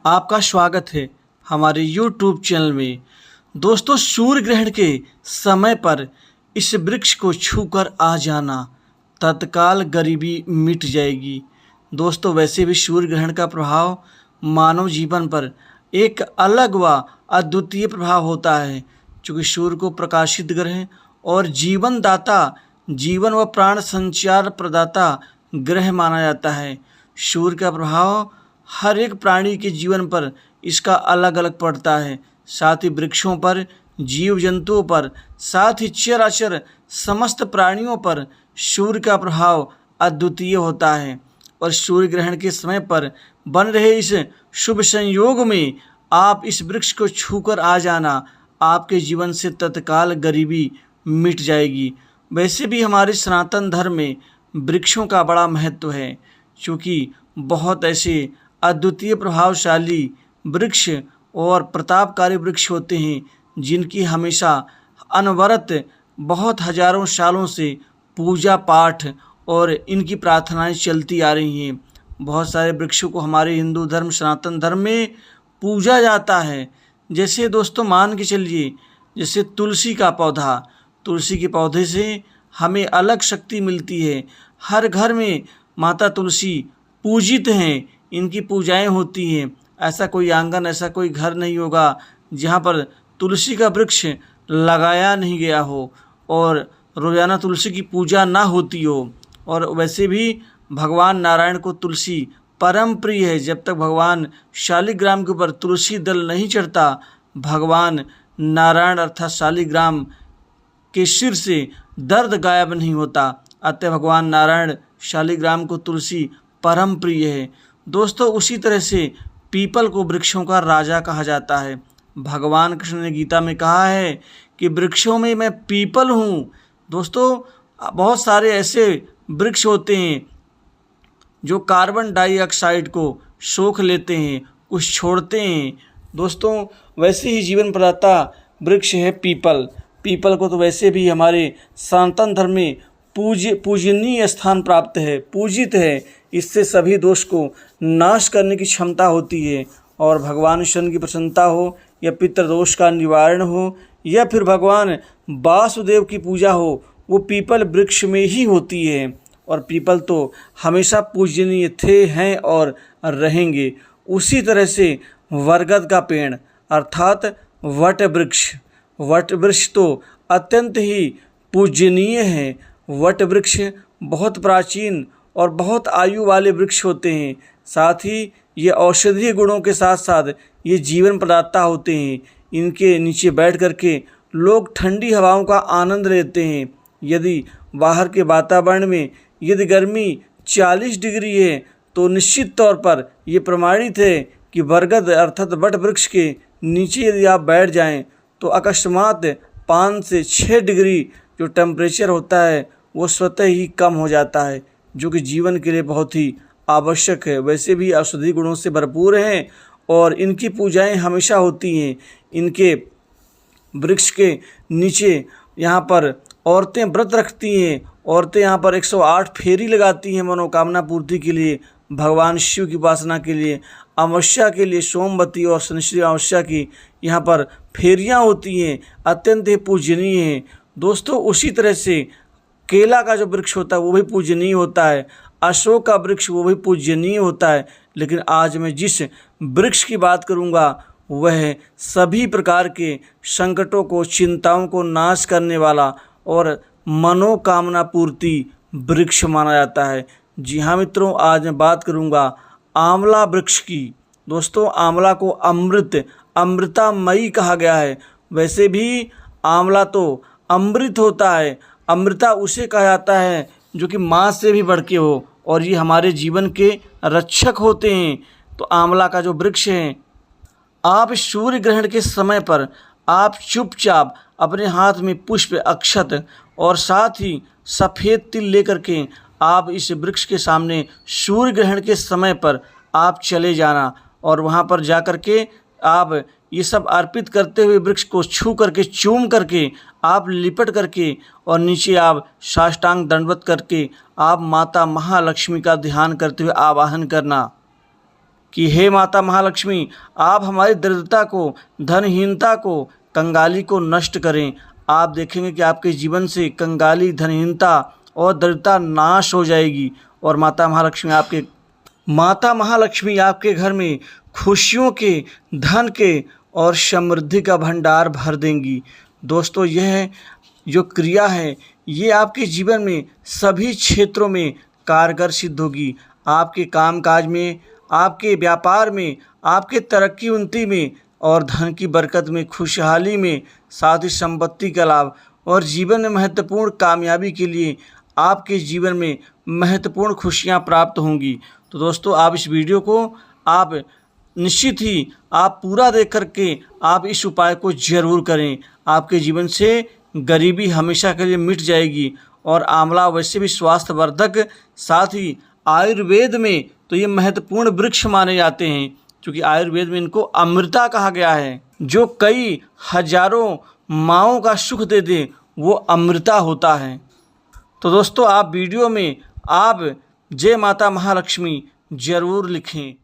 आपका स्वागत है हमारे YouTube चैनल में। दोस्तों, सूर्य ग्रहण के समय पर इस वृक्ष को छूकर आ जाना, तत्काल गरीबी मिट जाएगी। दोस्तों, वैसे भी सूर्य ग्रहण का प्रभाव मानव जीवन पर एक अलग व अद्वितीय प्रभाव होता है, क्योंकि सूर्य को प्रकाशित ग्रह और जीवनदाता, जीवन व प्राण संचार प्रदाता ग्रह माना जाता है। सूर्य का प्रभाव हर एक प्राणी के जीवन पर इसका अलग अलग पड़ता है, साथ ही वृक्षों पर, जीव जंतुओं पर, साथ ही चराचर समस्त प्राणियों पर सूर्य का प्रभाव अद्वितीय होता है। और सूर्य ग्रहण के समय पर बन रहे इस शुभ संयोग में आप इस वृक्ष को छूकर आ जाना, आपके जीवन से तत्काल गरीबी मिट जाएगी। वैसे भी हमारे सनातन धर्म में वृक्षों का बड़ा महत्व है, क्योंकि बहुत ऐसे अद्वितीय प्रभावशाली वृक्ष और प्रतापकारी वृक्ष होते हैं जिनकी हमेशा अनवरत बहुत हजारों सालों से पूजा पाठ और इनकी प्रार्थनाएं चलती आ रही हैं। बहुत सारे वृक्षों को हमारे हिंदू धर्म, सनातन धर्म में पूजा जाता है। जैसे दोस्तों मान के चलिए, जैसे तुलसी का पौधा, तुलसी के पौधे से हमें अलग शक्ति मिलती है। हर घर में माता तुलसी पूजित हैं, इनकी पूजाएं होती हैं। ऐसा कोई आंगन, ऐसा कोई घर नहीं होगा जहाँ पर तुलसी का वृक्ष लगाया नहीं गया हो और रोजाना तुलसी की पूजा ना होती हो। और वैसे भी भगवान नारायण को तुलसी परम प्रिय है। जब तक भगवान शालिग्राम के ऊपर तुलसी दल नहीं चढ़ता, भगवान नारायण अर्थात शालिग्राम के सिर से दर्द गायब नहीं होता। अतः भगवान नारायण शालिग्राम को तुलसी परम प्रिय है। दोस्तों, उसी तरह से पीपल को वृक्षों का राजा कहा जाता है। भगवान कृष्ण ने गीता में कहा है कि वृक्षों में मैं पीपल हूँ। दोस्तों, बहुत सारे ऐसे वृक्ष होते हैं जो कार्बन डाइऑक्साइड को सोख लेते हैं, कुछ छोड़ते हैं। दोस्तों, वैसे ही जीवन प्रदाता वृक्ष है पीपल। पीपल को तो वैसे भी हमारे सनातन धर्म में पूजनीय स्थान प्राप्त है, पूजित है। इससे सभी दोष को नाश करने की क्षमता होती है। और भगवान शनि की प्रसन्नता हो, या पितृदोष का निवारण हो, या फिर भगवान वासुदेव की पूजा हो, वो पीपल वृक्ष में ही होती है। और पीपल तो हमेशा पूजनीय थे, हैं और रहेंगे। उसी तरह से बरगद का पेड़ अर्थात वट वृक्ष तो अत्यंत ही पूजनीय है। वट वृक्ष बहुत प्राचीन और बहुत आयु वाले वृक्ष होते हैं। साथ ही ये औषधीय गुणों के साथ साथ ये जीवन प्रदाता होते हैं। इनके नीचे बैठ करके लोग ठंडी हवाओं का आनंद लेते हैं। यदि बाहर के वातावरण में यदि गर्मी 40 डिग्री है, तो निश्चित तौर पर ये प्रमाणित है कि बरगद अर्थात वट वृक्ष के नीचे यदि आप बैठ जाएं, तो अकस्मात 5 से 6 डिग्री जो टेम्परेचर होता है वो स्वतः ही कम हो जाता है, जो कि जीवन के लिए बहुत ही आवश्यक है। वैसे भी औषधि गुणों से भरपूर हैं और इनकी पूजाएं हमेशा होती हैं। इनके वृक्ष के नीचे यहाँ पर औरतें व्रत रखती हैं। औरतें यहाँ पर 108 फेरी लगाती हैं मनोकामना पूर्ति के लिए, भगवान शिव की उपासना के लिए, अमावस्या के लिए सोमवती और शनिश्री अमावस्या की यहाँ पर फेरियाँ होती हैं। अत्यंत ही पूजनीय हैं। दोस्तों, उसी तरह से केला का जो वृक्ष होता है वो भी पूजनीय होता है। अशोक का वृक्ष वो भी पूजनीय होता है। लेकिन आज मैं जिस वृक्ष की बात करूँगा वह सभी प्रकार के संकटों को, चिंताओं को नाश करने वाला और मनोकामना पूर्ति वृक्ष माना जाता है। जी हाँ मित्रों, आज मैं बात करूँगा आंवला वृक्ष की। दोस्तों, आंवला को अमृतामयी कहा गया है। वैसे भी आंवला तो अमृत होता है। अमृता उसे कहा जाता है जो कि माँ से भी बढ़ के हो, और ये हमारे जीवन के रक्षक होते हैं। तो आंवला का जो वृक्ष है, आप सूर्य ग्रहण के समय पर आप चुपचाप अपने हाथ में पुष्प, अक्षत और साथ ही सफ़ेद तिल लेकर के आप इस वृक्ष के सामने सूर्य ग्रहण के समय पर आप चले जाना, और वहाँ पर जा कर के आप ये सब अर्पित करते हुए वृक्ष को छू करके, चूम करके, आप लिपट करके और नीचे आप साष्टांग दंडवत करके आप माता महालक्ष्मी का ध्यान करते हुए आवाहन करना कि हे माता महालक्ष्मी, आप हमारी दरिद्रता को, धनहीनता को, कंगाली को नष्ट करें। आप देखेंगे कि आपके जीवन से कंगाली, धनहीनता और दरिद्रता नाश हो जाएगी और माता महालक्ष्मी आपके घर में खुशियों के, धन के और समृद्धि का भंडार भर देंगी। दोस्तों, यह जो क्रिया है ये आपके जीवन में सभी क्षेत्रों में कारगर सिद्ध होगी। आपके कामकाज में, आपके व्यापार में, आपके तरक्की उन्नति में और धन की बरकत में, खुशहाली में, साथ ही संपत्ति का लाभ और जीवन में महत्वपूर्ण कामयाबी के लिए आपके जीवन में महत्वपूर्ण खुशियां प्राप्त होंगी। तो दोस्तों, आप इस वीडियो को आप निश्चित ही आप पूरा देख करके आप इस उपाय को ज़रूर करें। आपके जीवन से गरीबी हमेशा के लिए मिट जाएगी। और आंवला वैसे भी स्वास्थ्यवर्धक, साथ ही आयुर्वेद में तो ये महत्वपूर्ण वृक्ष माने जाते हैं, क्योंकि आयुर्वेद में इनको अमृता कहा गया है। जो कई हजारों माँओं का सुख दे दे वो अमृता होता है। तो दोस्तों, आप वीडियो में आप जय माता महालक्ष्मी ज़रूर लिखें।